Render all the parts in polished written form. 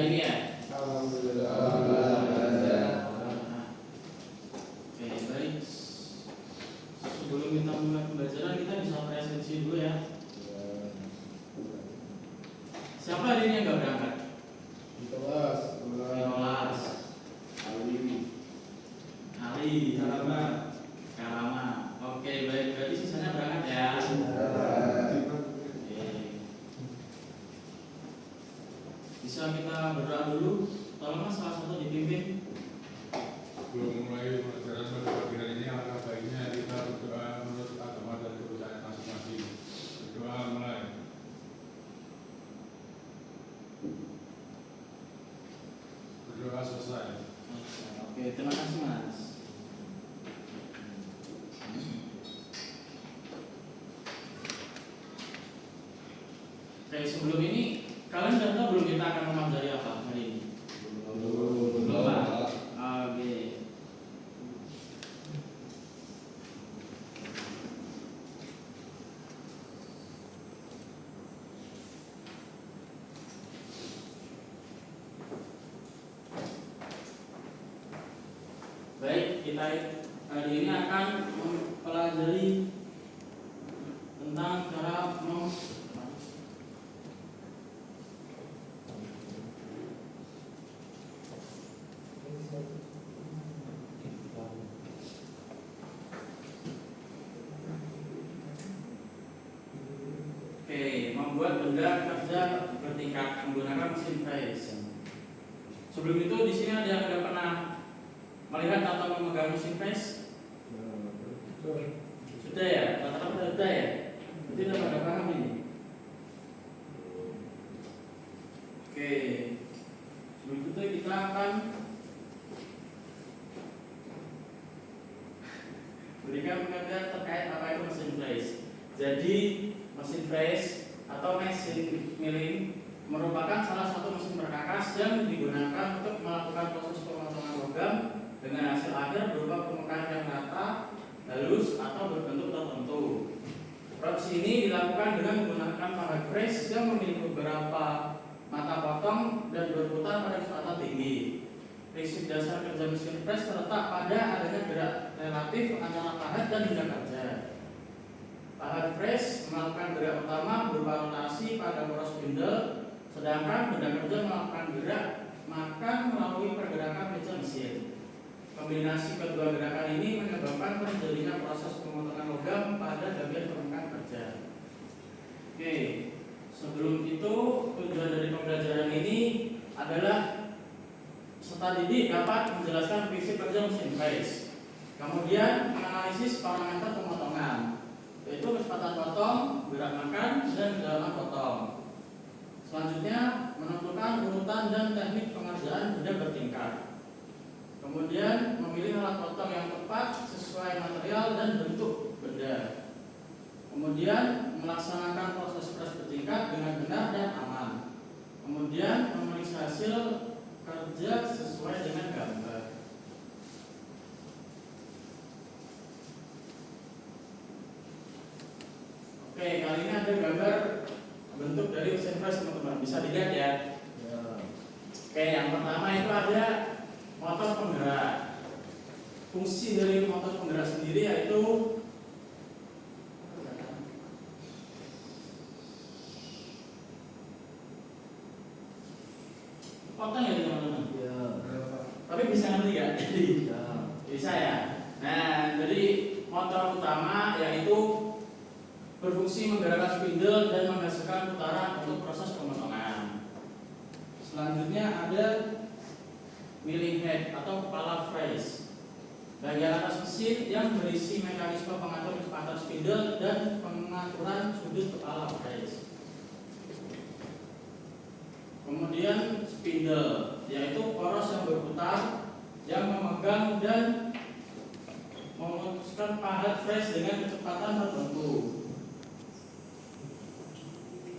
hari ini ya? Alhamdulillah. Oke, baik. Sebelum kita mulai pembelajaran, kita bisa presentasi dulu ya. Siapa hari ini yang nggak berangkat? Kelas. Ali, Karama. Oke, baik. Berarti sisanya berangkat ya. Oke. Bisa kita berdoa dulu. Tolong salah satu dipimpin. Belum mulai pelajaran pada pagi hari ini, alangkah baiknya kita berdoa menurut agama dan kepercayaan masing-masing. Berdoa mulai. Berdoa selesai. Oke, terima kasih Mas. Oke, sebelum ini kalian udah tahu belum kita akan mempelajari apa hari ini? Belum, Pak. Oke. Baik, kita hari ini akan mempelajari tentang cara membuat benda kerja bertingkat menggunakan mesin freeze. Sebelum itu di sini ada yang sudah pernah melihat atau memegang mesin freeze? Sudah ya, rata-rata sudah ya. Jadi sudah pada paham ini. Oke, sebelum itu kita akan berikan pengertian terkait apa itu mesin freeze. Jadi mesin freeze atau mesin milling merupakan salah satu mesin perkakas yang digunakan untuk melakukan proses pemotongan logam dengan hasil akhir berupa permukaan yang rata, halus atau berbentuk tertentu. Proses ini dilakukan dengan menggunakan pahat freeze yang memiliki beberapa mata potong dan berputar pada kecepatan tinggi. Prinsip dasar kerja mesin freeze terletak pada adanya gerak relatif antara pahat dan benda kerja. Pahat freeze melakukan gerak utama berupa rotasi pada poros spindle, sedangkan benda kerja melakukan gerak makan melalui pergerakan meja mesin. Kombinasi kedua gerakan ini menyebabkan terjadinya proses pemotongan logam pada bagian permukaan kerja. Oke, sebelum itu tujuan dari pembelajaran ini adalah peserta didik dapat menjelaskan prinsip kerja mesin freeze, kemudian menganalisis parameter pemotongan, yaitu kecepatan potong, gerak makan, dan kedalaman potong. Selanjutnya menentukan urutan dan teknik pengerjaan benda bertingkat. Kemudian memilih alat potong yang tepat sesuai material dan bentuk benda. Kemudian melaksanakan proses freeze bertingkat dengan benar dan aman. Kemudian memeriksa hasil kerja sesuai dengan gambar. Oke, kali ini ada gambar bentuk dari mesin freeze teman-teman, bisa dilihat ya. Oke, yang pertama itu ada motor penggerak. Fungsi dari motor penggerak sendiri yaitu potong ya teman-teman. Tapi bisa ngerti ya? Jadi bisa ya. Nah, jadi motor utama yaitu berfungsi menggerakkan spindle dan menghasilkan putaran untuk proses pemotongan. Selanjutnya ada milling head atau kepala freeze, bagian atas mesin yang berisi mekanisme pengatur kecepatan spindle dan pengaturan sudut kepala freeze. Kemudian spindle, yaitu poros yang berputar yang memegang dan memutuskan pahat freeze dengan kecepatan tertentu.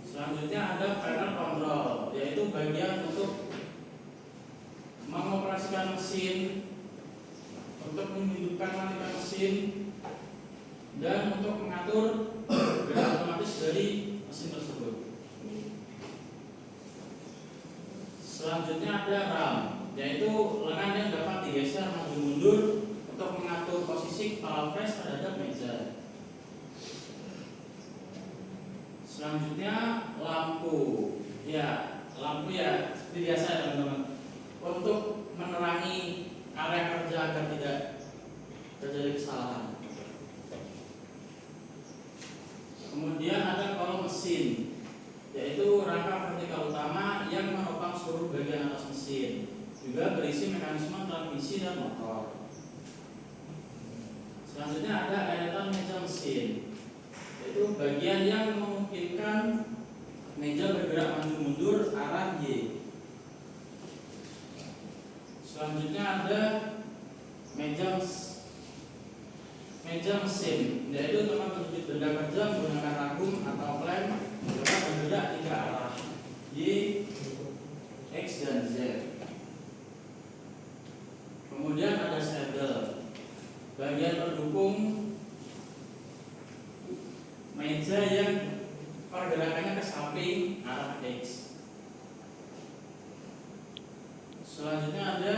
Selanjutnya ada panel control, yaitu bagian untuk mengoperasikan mesin, untuk menghidupkan matikan mesin, dan untuk mengatur gerak otomatis dari mesin tersebut. Selanjutnya ada RAM, yaitu lengan yang dapat digeser maju mundur untuk mengatur posisi kepala flash terhadap meja. Selanjutnya lampu, lampu seperti biasa ya teman-teman, untuk menerangi area kerja agar tidak terjadi kesalahan. Kemudian ada kolom mesin, yaitu rangka vertikal utama yang menopang seluruh bagian atas mesin, juga berisi mekanisme transmisi dan motor. Selanjutnya ada eretan meja mesin, yaitu bagian yang memungkinkan meja bergerak maju mundur arah Y. Selanjutnya ada meja mesin, yaitu tempat menjepit benda kerja menggunakan ragum atau klem dapat bergerak tiga arah Y, X, dan Z. Kemudian ada saddle, bagian pendukung meja yang pergerakannya ke samping arah X. Selanjutnya ada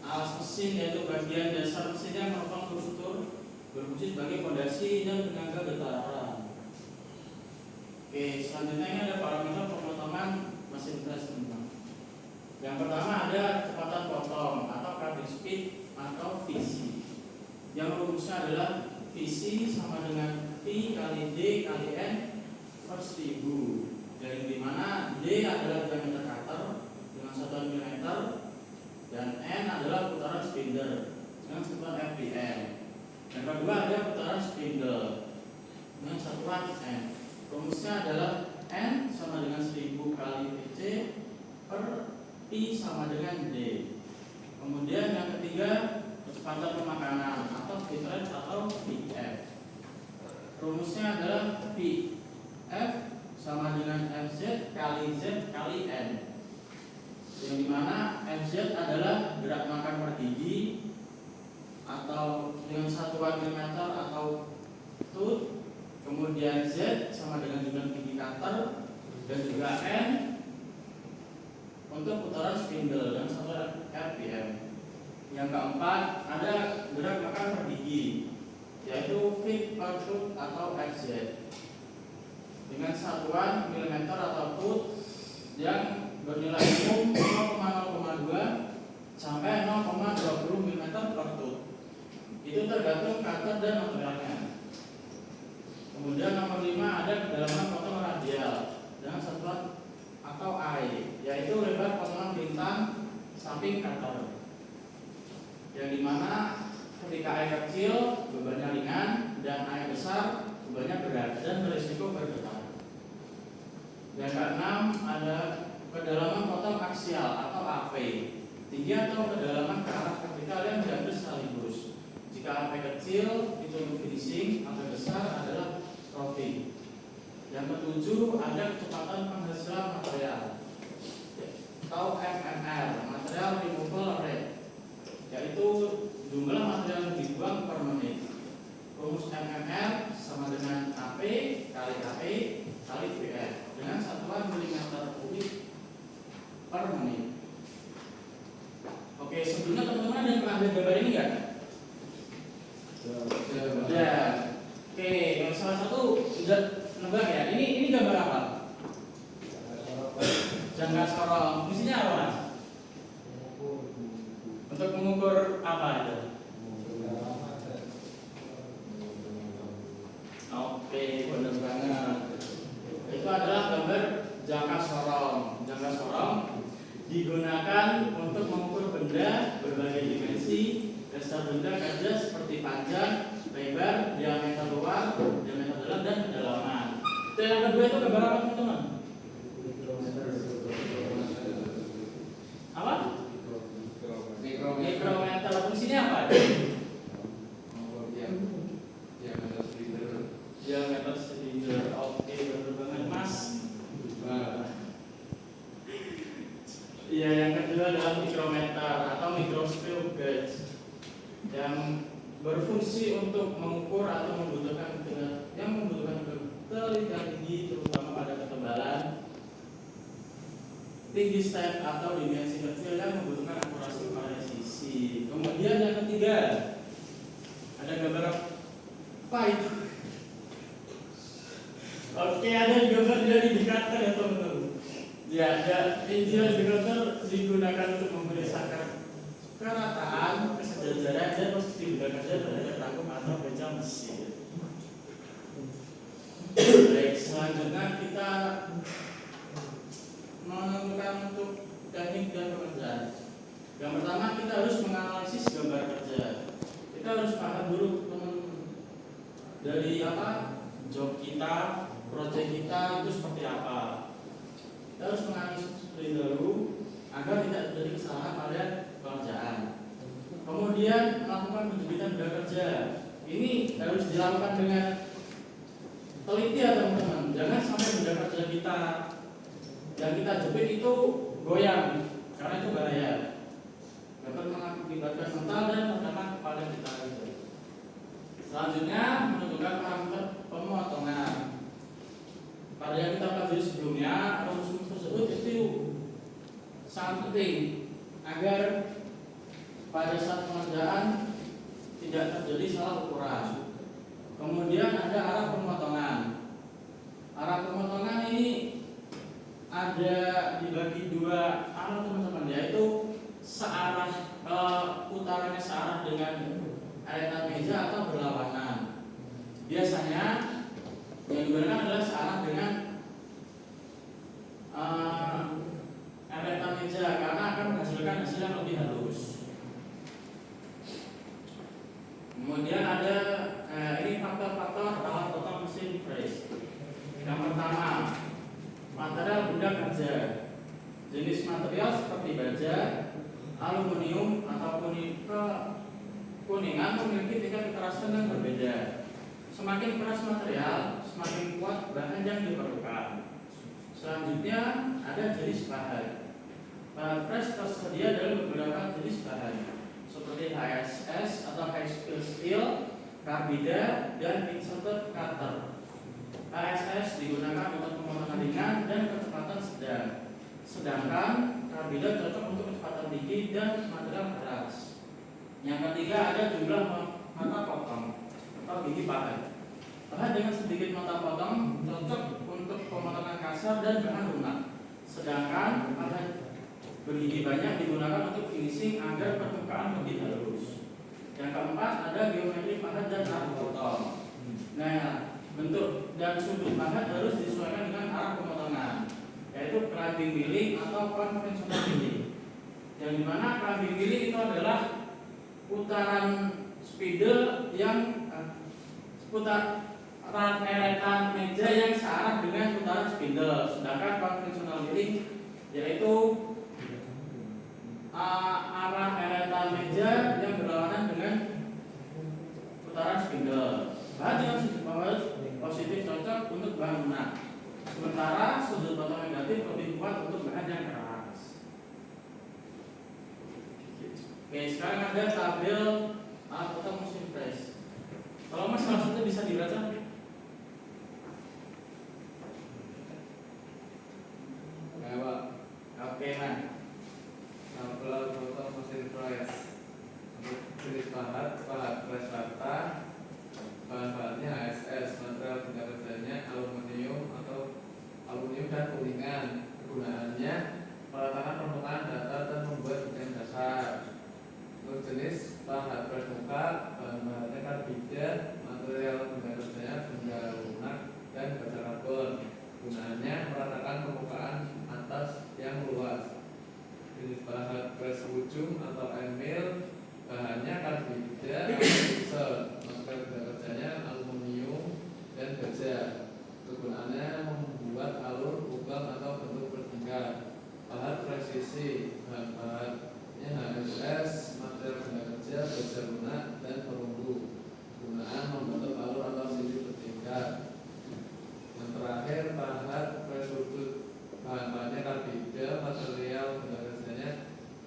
alas mesin, yaitu bagian dasar mesin yang menopang struktur berfungsi sebagai fondasi dan penyangga getaran. Oke, selanjutnya ini ada parameter pemotongan mesin press teman-teman. Yang pertama ada kecepatan potong atau cutting speed atau VC. Yang rumusnya adalah VC sama dengan P kali D kali N per 1000. Dari dimana D adalah diameter cutter dengan satuan milimeter dan N adalah putaran spindle dengan satuan RPM. Yang kedua ada putaran spindle dengan satuan N. Rumusnya adalah N sama dengan 1000 kali VC per P sama dengan D. Kemudian yang ketiga kecepatan pemakanan atau feed rate atau VF. Rumusnya adalah VF sama dengan FZ kali Z kali N, yang dimana FZ adalah gerak makan per gigi atau dengan satuan milimeter atau tooth. Kemudian Z sama dengan jumlah gigi cutter, dan juga N untuk putaran spindle dan satuan RPM. Yang keempat ada gerak makan per gigi, yaitu feet per tooth atau FZ dengan satuan milimeter atau tooth yang bernilai umum 0,02 sampai 0,20 mm per tooth. Itu tergantung cutter dan materialnya. Kemudian nomor 5 ada kedalaman potong radial dengan satuan atau I, yaitu lebar potongan bintang samping cutter, yang dimana ketika I kecil bebannya ringan dan I besar bebannya berat dan berisiko bergetar. Yang keenam ada kedalaman potong aksial atau AP, tinggi atau kedalaman ke arah vertikal yang diambil sekaligus. Jika AP kecil itu untuk finishing, AP besar adalah roughing. Yang ketujuh ada kecepatan penghasilan material atau MMR, material removal rate, yaitu jumlah material yang dibuang per menit. Rumus MMR sama dengan AP kali AP kali VR dengan satuan milimeter kubik per menit. Oke, sebelumnya teman-teman ada yang pernah lihat gambar ini nggak? Sudah. Oke, yang salah satu sudah nebak ya. Ini gambar apa? Jangka sorong. Fungsinya apa, Mas? Untuk mengukur apa itu? Oke, benar banget. Itu adalah gambar jangka sorong. Jangka sorong digunakan untuk mengukur benda berbagai dimensi, dasar benda kerja seperti panjang, lebar, diameter luar, diameter dalam, dan kedalaman. Itu yang kedua itu gambar apa teman-teman? Apa? Mikrometer. Fungsinya apa? Diameter silinder. Oke, benar banget Mas. Iya, yang kedua adalah mikrometer atau microscope gauge. Yang berfungsi untuk mengukur atau membutuhkan telitian tinggi terutama pada ketebalan tinggi stem atau dimensi kecil yang membutuhkan akurasi pada sisi. Kemudian yang ketiga, ada gambar apa itu? Oke, ada gambar dari indikator ya teman-teman. Ya, ada indikator digunakan untuk memperlihatkan kerataan, kesejajaran dan posisi benda kerja terhadap rangkum atau beca mesin. Baik, selanjutnya kita menentukan untuk teknik dan pekerjaan. Yang pertama kita harus menganalisis gambar kerja. Kita harus paham dulu teman-teman dari apa job kita, proyek kita itu seperti apa. Kita harus menganalisis terlebih dahulu agar tidak terjadi kesalahan pada pekerjaan. Kemudian melakukan penjepitan benda kerja. Ini harus dilakukan dengan teliti ya teman-teman. Jangan sampai benda kerja kita yang kita jepit itu goyang, karena itu bahaya. Dapat mengakibatkan mental dan terkena kepala kita. Selanjutnya menentukan parameter pemotongan. Pada yang kita pelajari sebelumnya, rumus tersebut itu sangat penting agar pada saat pengerjaan tidak terjadi salah ukuran. Kemudian ada arah pemotongan. Arah pemotongan ini ada dibagi dua arah teman-teman, yaitu searah putarannya searah dengan aretan meja atau berlawanan. Biasanya yang digunakan adalah searah dengan aretan meja karena akan menghasilkan hasil yang lebih halus. Kemudian ada ini faktor-faktor alat potong mesin fresh. Yang pertama, material benda kerja. Jenis material seperti baja, aluminium ataupun kuningan memiliki tingkat kekerasan yang berbeda. Semakin keras material, semakin kuat bahan yang diperlukan. Selanjutnya ada jenis bahan. Bahan fresh tersedia dalam beberapa jenis bahan, seperti HSS atau high steel, karbida, dan inserted cutter. HSS digunakan untuk pemotongan ringan dan kecepatan sedang, sedangkan karbida cocok untuk kecepatan tinggi dan material keras. Yang ketiga ada jumlah mata potong atau gigi bahan. Bahan dengan sedikit mata potong cocok untuk pemotongan kasar dan bahan lunak, sedangkan bahan bergigi banyak digunakan untuk finishing agar permukaan lebih halus. Yang keempat ada geometri pahat dan arah potong. Nah, bentuk dan sudut pahat harus disesuaikan dengan arah pemotongan, yaitu clamping milling atau konvensional milling. Yang dimana clamping milling itu adalah putaran spidol yang putaran eretan meja yang searah dengan putaran spidol, sedangkan konvensional milling yaitu arah eretan meja yang berlawanan dengan putaran spidol. Bahan dengan sudut pahat positif cocok untuk bahan lunak, sementara sudut potong negatif lebih kuat untuk bahan yang keras. Oke, sekarang ada tabel alat potong mesin fresh. Kalau mas maksudnya bisa dibaca? Oke, man. Tabel potong mesin fresh. Untuk jenis pahat fresh rata, bahan-bahannya HSS, material benda kerjanya aluminium atau aluminium dan kuningan. Kegunaannya meletakkan permukaan datar dan membuat bagian dasar. Untuk jenis pahat fresh muka, bahan-bahannya karbida, material benda kerjanya benda lunak dan baja karbon. Gunaannya meratakan permukaan atas yang luas. Jenis pahat fresh ujung atau end-mill, bahannya karbida atau diesel, material benda kerjanya aluminium dan baja. Kegunaannya membuat alur, lubang atau bentuk bertingkat. Pahat presisi, bahan-bahannya HSS, material benda kerja, baja lunak dan perunggu. Gunaan membentuk alur atau sisi bertingkat. Yang terakhir pahat fresh sudut, bahan-bahannya karbida, material benda kerjanya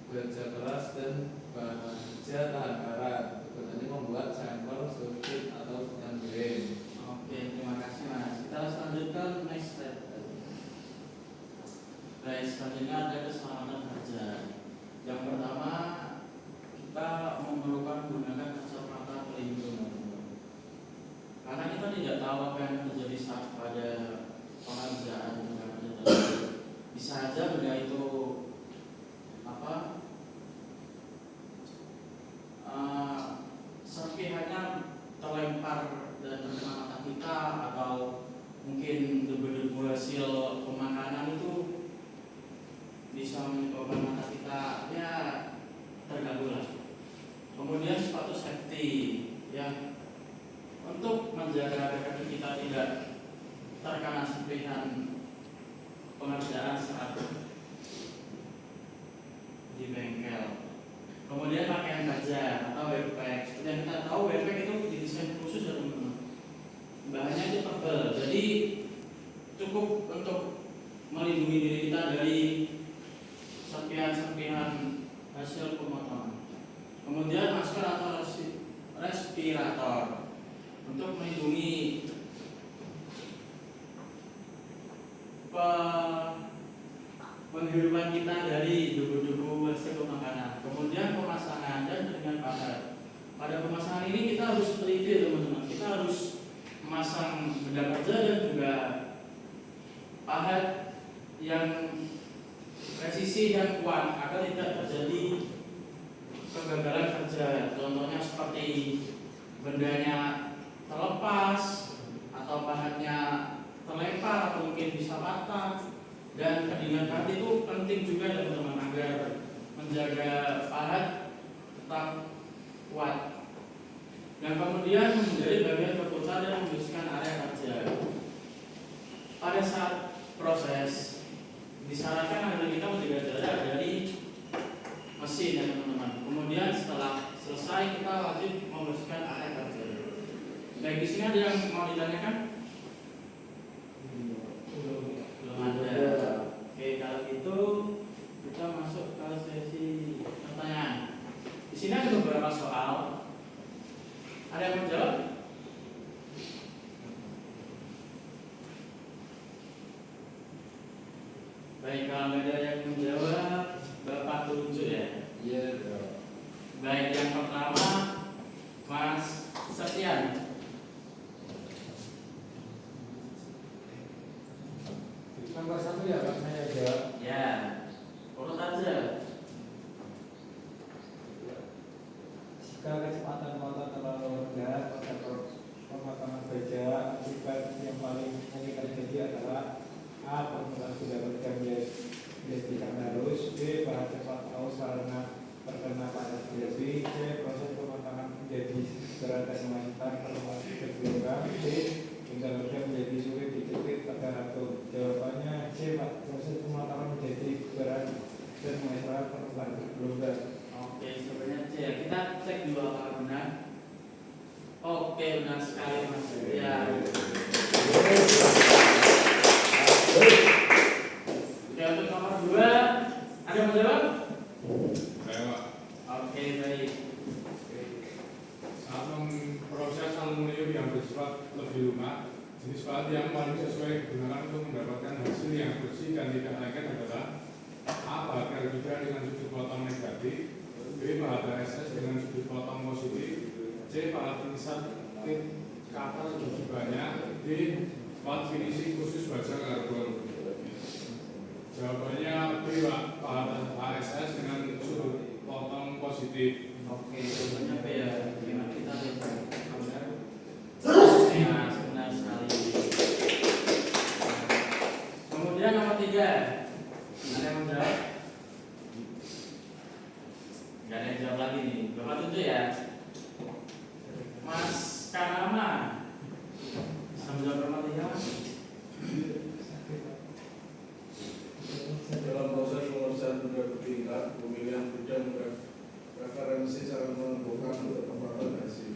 baja keras dan baja tahan karat. Kegunaannya membuat tahu apa yang terjadi saat pada pengerjaan bisa aja benda itu apa serpihannya terlempar dan terkena mata kita, atau mungkin debu-debu hasil pemakanan itu bisa menyebabkan mata kita ya terganggu lah. Kemudian sepatu safety ya, untuk menjaga kaki kita tidak terkena serpihan pengerjaan saat di bengkel. Kemudian pakaian baja atau backpack. Seperti yang kita tahu, backpack itu didesain khusus ya teman-teman. Bahannya itu tebal, jadi cukup untuk melindungi diri kita dari serpihan-serpihan hasil pemotongan. Kemudian masker atau respirator untuk melindungi penghirupan kita dari debu-debu hasil makanan. Kemudian pemasangan dan dengan pahat. Pada pemasangan ini kita harus teliti teman-teman. Kita harus memasang benda kerja dan juga pahat yang presisi dan kuat agar tidak terjadi kegagalan kerja. Contohnya seperti bendanya terlepas atau pahatnya terlempar atau mungkin bisa patah. Dan kedinginan pahat itu penting juga teman-teman agar menjaga pahat tetap kuat. Dan kemudian menjadi bagian berputar dan membersihkan area kerja. Pada saat proses disarankan agar kita menjaga jarak dari mesin ya teman-teman. Kemudian setelah selesai kita wajib membersihkan area kerja. Baik, di sini ada yang mau ditanyakan? Belum ada. Oke, kalau gitu kita masuk ke sesi pertanyaan. Di sini ada beberapa soal. Ada yang mau jawab? Baik, kalau ada yang menjawab, Bapak tunjuk ya. Iya. Baik, yang pertama Mas Setian. Nomor 1 ya Pak, saya jawab. Ya, urut aja. Jika kecepatan motor terlalu rendah pada pemotongan baja, akibat yang paling mungkin terjadi adalah A. Permukaan benda kerja menjadi tidak halus, B. Bahan cepat aus karena terkena panas berlebih, C. Proses pemotongan menjadi berat dan menghasilkan permukaan bergelombang, D. Benda kerja menjadi sulit dicekik pada ratu. Jawabannya C. Pak. Proses pemotongan menjadi berat dan menghasilkan permukaan bergelombang. Oke, sebenarnya C ya. Kita cek dulu apakah benar. Oke, benar sekali Mas. Ya. Oke, untuk nomor 2 ada yang mau jawab? Saya Pak, Oke, baik. saat memproses aluminium yang bersifat lebih lunak, jenis bahan yang paling sesuai digunakan untuk mendapatkan hasil yang bersih dan tidak lengket adalah A. Bahan karbida dengan sudut potong negatif, B. Bahan SS dengan sudut potong positif, C. Bahan insert kata lebih banyak, D. Bahan finishing khusus baja karbon. Jawabannya B. Pak, bahan ASS dengan sudut potong positif. Oke, jawabannya B ya. Gimana kita lihat? Benar? Ya, benar sekali. Kemudian nomor 3 ada yang menjawab? Gak ada yang jawab lagi nih. Bapak tunjuk ya. Mas Karama. Bisa menjawab nomor 3 Mas? Dalam proses pengerjaan benda bertingkat, pemilihan bidang referensi sangat menentukan ketepatan hasil.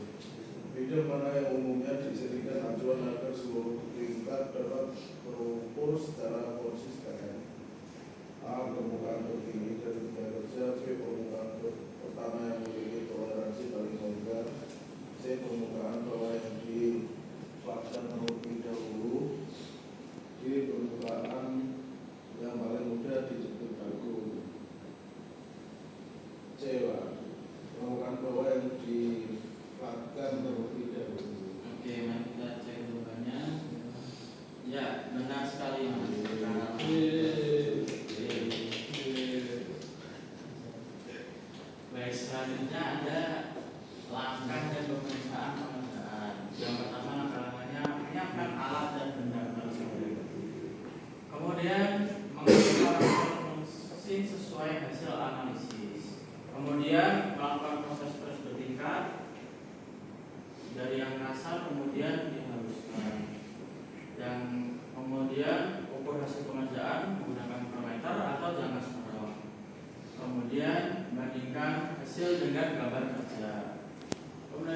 Bidang mana yang umumnya dijadikan acuan agar seluruh tingkat dapat terukur secara konsisten. A. Permukaan tertinggi dari benda kerja. B. Permukaan pertama yang memiliki toleransi paling longgar. C. Permukaan bawah yang dipaksa terlebih dahulu. D. Permukaan yang paling mudah dijepit baku. C. Permukaan bawah yang dipaksa terlebih dahulu. Oke, mari kita cek jawabannya.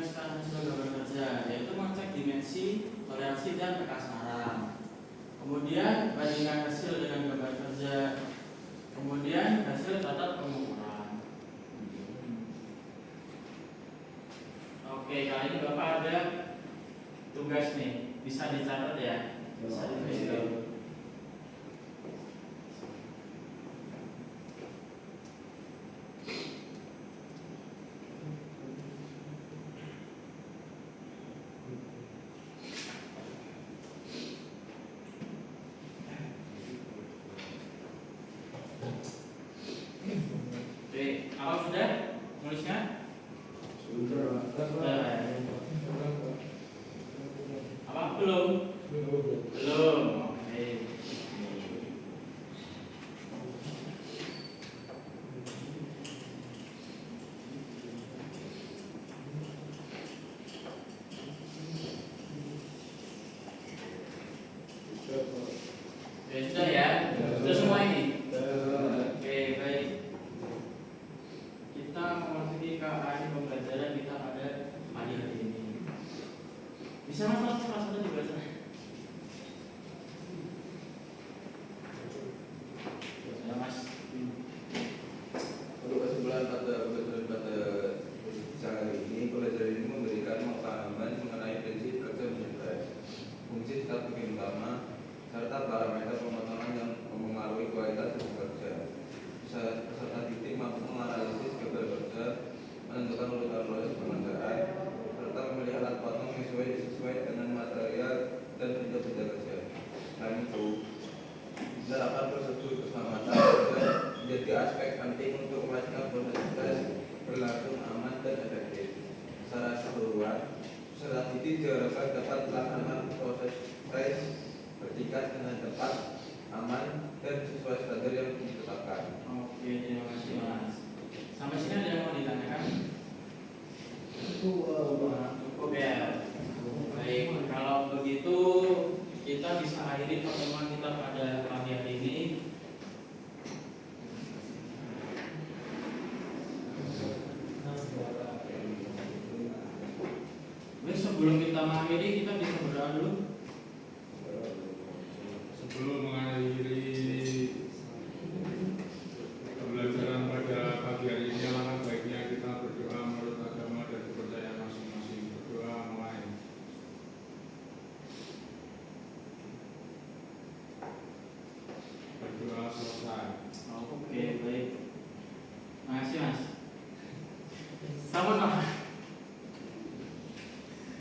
mensukseskan hasil gambar kerja, yaitu mengecek dimensi, toleransi, dan kekasaran. Kemudian bandingkan hasil dengan gambar kerja. Kemudian hasil catat pengukuran. Oke, kali ini Bapak ada tugas nih, bisa dicatat ya, bisa ditulis. Oke, apa sudah nulisnya? Sudah. Apa belum? Belum. Oke. Oke, sudah ya. Sudah semua ini. Oke, baik. Kita memasuki ke akhir pembelajaran kita pada pagi hari ini. Bisa mas salah satu dibaca? Ya mas. Untuk kesimpulan pada siang hari ini, pelajaran ini memberikan pemahaman mengenai prinsip kerja mesin press, fungsi strategi utama, serta parameter pemotongan yang mempengaruhi kualitas hasil kerja. Peserta didik mampu menganalisis gambar kerja, menentukan urutan proses pengerjaan, serta memilih alat potong yang sesuai dengan material dan bentuk benda kerja. Selain itu, penerapan prosedur keselamatan kerja menjadi aspek penting untuk memastikan proses stres berlangsung aman dan efektif. Secara keseluruhan, peserta didik diharapkan dapat melaksanakan proses stres bertingkat dengan tepat, aman, dan sesuai standar yang ditetapkan. Oke, terima kasih mas. Sampai sini ada yang mau ditanyakan? Cukup ya. Baik, kalau begitu kita bisa akhiri pertemuan kita pada pagi hari ini. Baik, sebelum kita mengakhiri kita bisa berdoa dulu. Sebelum mengakhiri pembelajaran pada pagi hari ini, alangkah baiknya kita berdoa menurut agama dan kepercayaan masing-masing. Berdoa mulai. Berdoa selesai. Oke, baik. Makasih mas. Selamat malam.